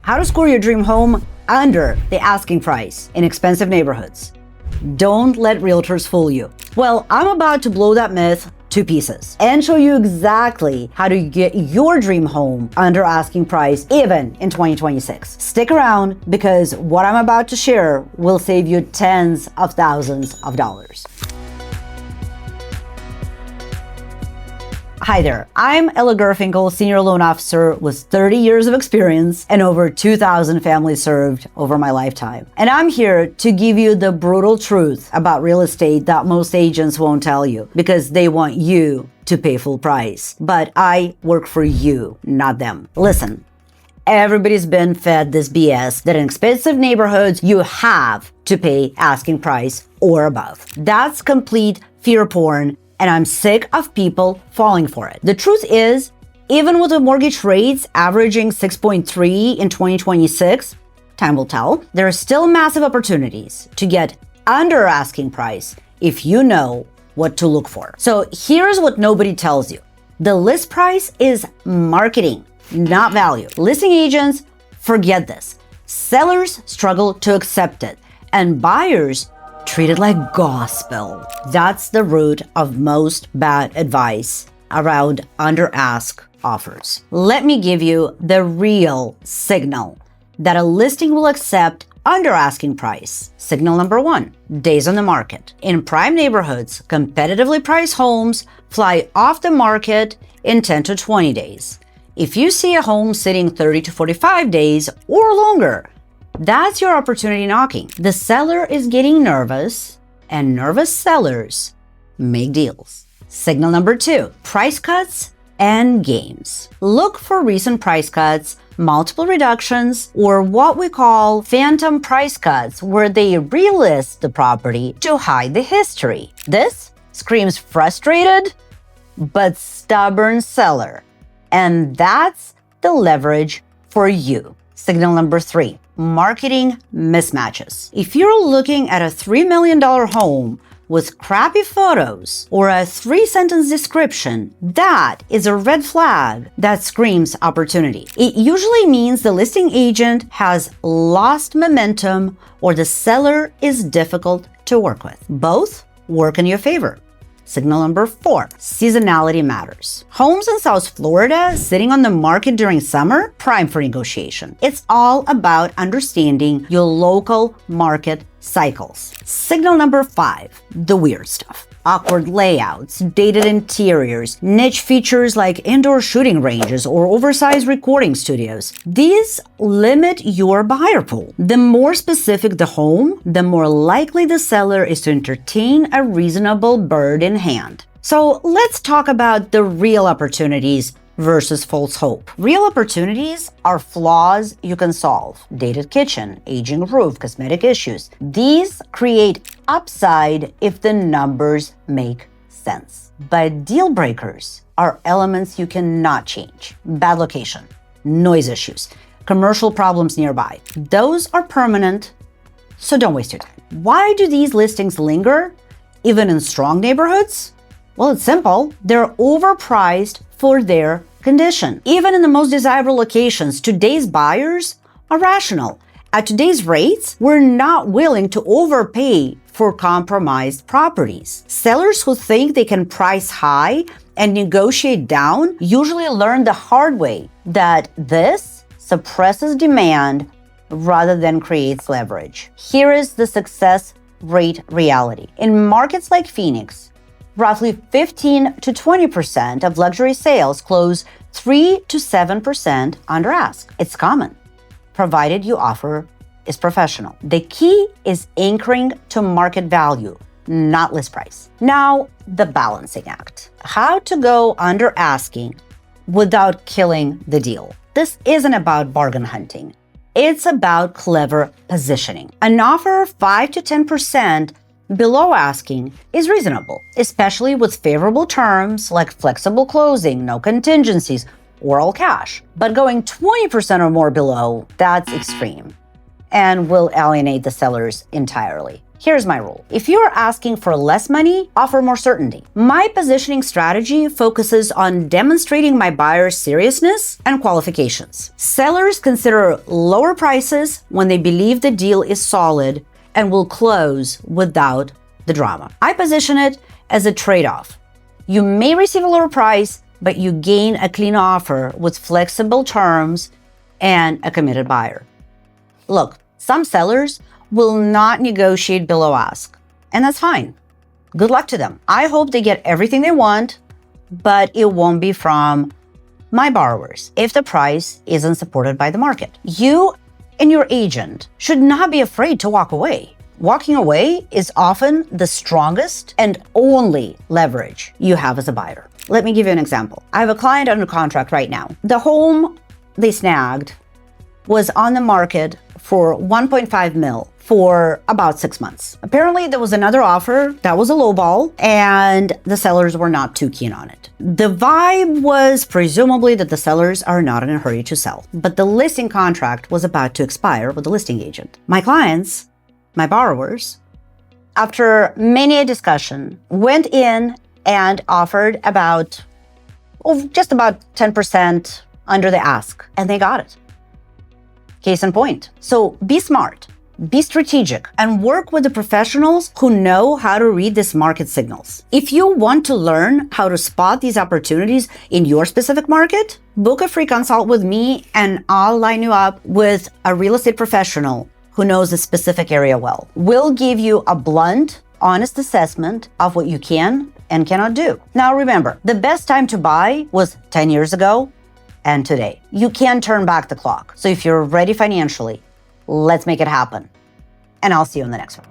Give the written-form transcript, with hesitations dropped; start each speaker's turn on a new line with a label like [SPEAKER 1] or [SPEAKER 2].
[SPEAKER 1] How to score your dream home under the asking price in expensive neighborhoods. Don't let realtors fool you. Well, I'm about to blow that myth to pieces and show you exactly how to get your dream home under asking price even in 2026. Stick around because what I'm about to share will save you tens of thousands of dollars. Hi there, I'm Gurfinkel, Senior Loan Officer with 30 years of experience and over 2,000 families served over my lifetime. And I'm here to give you the brutal truth about real estate that most agents won't tell you because they want you to pay full price. But I work for you, not them. Listen, everybody's been fed this BS that in expensive neighborhoods, you have to pay asking price or above. That's complete fear porn. And I'm sick of people falling for it. The truth is, even with the mortgage rates averaging 6.3 in 2026, time will tell, there are still massive opportunities to get under asking price if you know what to look for. So here's what nobody tells you. The list price is marketing, not value. Listing agents forget this. Sellers struggle to accept it, and buyers treat it like gospel. That's the root of most bad advice around under ask offers. Let me give you the real signal that a listing will accept under asking price. Signal number one, days on the market. In prime neighborhoods, competitively priced homes fly off the market in 10 to 20 days. If you see a home sitting 30 to 45 days or longer, that's your opportunity knocking. The seller is getting nervous, and nervous sellers make deals. Signal number two, price cuts and games. Look for recent price cuts, multiple reductions, or what we call phantom price cuts, where they relist the property to hide the history. This screams frustrated but stubborn seller, and that's the leverage for you. Signal number three, marketing mismatches. If you're looking at a $3 million home with crappy photos or a 3-sentence description, that is a red flag that screams opportunity. It usually means the listing agent has lost momentum or the seller is difficult to work with. Both work in your favor. Signal number four, seasonality matters. Homes in South Florida sitting on the market during summer, prime for negotiation. It's all about understanding your local market cycles. Signal number five, the weird stuff. Awkward layouts, dated interiors, niche features like indoor shooting ranges or oversized recording studios. These limit your buyer pool. The more specific the home, the more likely the seller is to entertain a reasonable bird in hand. So let's talk about the real opportunities versus false hope. Real opportunities are flaws you can solve. Dated kitchen, aging roof, cosmetic issues. These create upside if the numbers make sense. But deal breakers are elements you cannot change. Bad location, noise issues, commercial problems nearby. Those are permanent, so don't waste your time. Why do these listings linger, even in strong neighborhoods? Well, it's simple. They're overpriced for their condition. Even in the most desirable locations, today's buyers are rational. At today's rates, we're not willing to overpay for compromised properties. Sellers who think they can price high and negotiate down usually learn the hard way that this suppresses demand rather than creates leverage. Here is the success rate reality. In markets like Phoenix, roughly 15 to 20% of luxury sales close 3 to 7% under ask. It's common, provided your offer is professional. The key is anchoring to market value, not list price. Now, the balancing act. How to go under asking without killing the deal. This isn't about bargain hunting. It's about clever positioning. An offer 5 to 10% below asking is reasonable, especially with favorable terms like flexible closing, no contingencies, or all cash. But going 20% or more below, that's extreme and will alienate the sellers entirely. Here's my rule. If you're asking for less money, offer more certainty. My positioning strategy focuses on demonstrating my buyer's seriousness and qualifications. Sellers consider lower prices when they believe the deal is solid and will close without the drama. I position it as a trade-off. You may receive a lower price, but you gain a clean offer with flexible terms and a committed buyer. Look, some sellers will not negotiate below ask, and that's fine. Good luck to them. I hope they get everything they want, but it won't be from my borrowers if the price isn't supported by the market. You and your agent should not be afraid to walk away. Walking away is often the strongest and only leverage you have as a buyer. Let me give you an example. I have a client under contract right now. The home they snagged was on the market for 1.5 mil for about 6 months. Apparently, there was another offer that was a lowball, and the sellers were not too keen on it. The vibe was presumably that the sellers are not in a hurry to sell, but the listing contract was about to expire with the listing agent. My clients, my borrowers, after many a discussion, went in and offered just about 10% under the ask, and they got it. Case in point. So be smart, be strategic, and work with the professionals who know how to read these market signals. If you want to learn how to spot these opportunities in your specific market, book a free consult with me and I'll line you up with a real estate professional who knows a specific area well. We'll give you a blunt, honest assessment of what you can and cannot do. Now remember, the best time to buy was 10 years ago and today. You can't turn back the clock. So if you're ready financially, let's make it happen. And I'll see you in the next one.